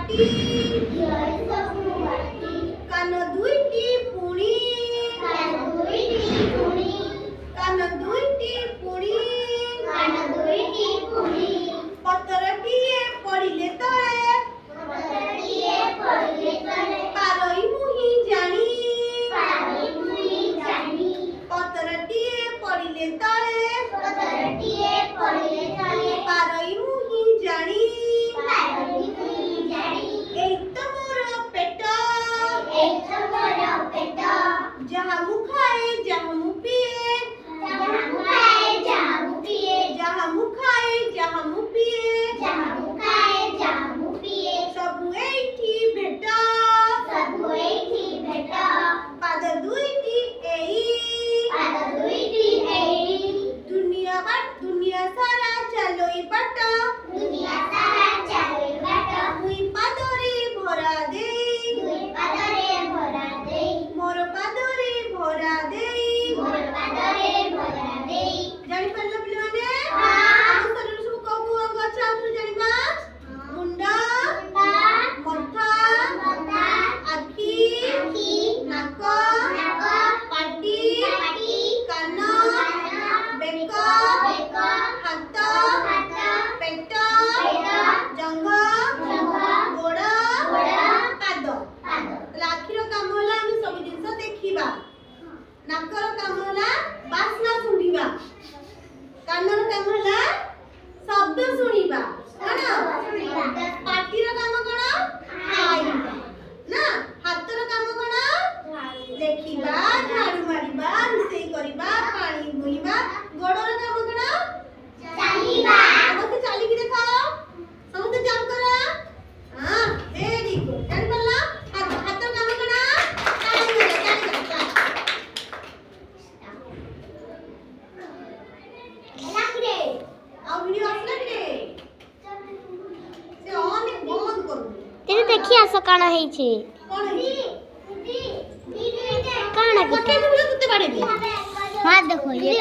ବାଟି କାନ ଦୁଇଟି ପୁଣି କାନ ଦୁଇଟି ପୁଣି ପତରଟିଏ ପଡ଼ିଲେ ତଳେ ପାରଇ ମୁହିଁ ଜାଣି ପତରଟିଏ ପଡ଼ିଲେ ତଳେ ପାରଇ ମୁହିଁ ଜାଣି ଏଇ ତ ମୋର ପେଟ ଯାହା ମୁଁ ଖାଏ ଯାହା ମୁଁ ପିଏ ଯାହା ମୁଁ ଖାଏ ଯାହା ମୁଁ ପିଏ ସବୁ ଏଇଠି ଭେଟ ପାଦ ଦୁଇଟି ଏଇ ଦୁନିଆ ସାରା ଚାଲୋଇ ବାଟ ଦୁଇ ପାଦରେ ଭରା ଦେଇ ମୋର ପାଦରେ ଭରା ଦେଇ ଜାଣିପାରିଲ ପିଲାମାନେ ଆମ ଶରୀର ସବୁ କୋଉ କୋଉ ଅଙ୍ଗ ଅଛି ଆଉଥରେ ଜାଣିବା ମୁଣ୍ଡ ମଥା ଆଖି ନାକ ପାଟି କାନ ବେକ ହାତ ପେଟ ଜଙ୍ଘ ଗୋଡ଼ ପାଦ ତାହେଲେ ଆଖିର କାମ ହେଲା ଆମେ ସବୁ ଜିନିଷ ଦେଖିବା ନାକର କାମ ହେଲା ବାସ୍ନା ଶୁଣିବା କାନର କାମ ହେଲା ଶବ୍ଦ ଶୁଣିବା କଣ ପାଟିର କାମ କଣ ଖାଇବା ନା ହାତର କାମ କଣ ଦେଖିବା ଝାଡୁ ମାରିବା ରୋଷେଇ କରିବା ପାଣି ବୋହିବା ଗୋଡର କାମ କଣ ସମସ୍ତେ ଚାଲିକି ଦେଖାଅ ସମସ୍ତେ ଜମ୍ପ କର ହଁ ଭେରି ଗୁଡ୍ ଜାଣିପାରିଲ ହାତର କାମ କଣ ଆଉ ଭିଡିଓ ଆସିଲା କି ସେ ଅନ୍ ବନ୍ଦ କରୁ तेरे देखी आस काण ହେଇଛି କଣ ହେଇଛି काण ଗୋଟେ ଭିଡିଓ କେତେ ବାଡେବି हां देखो ये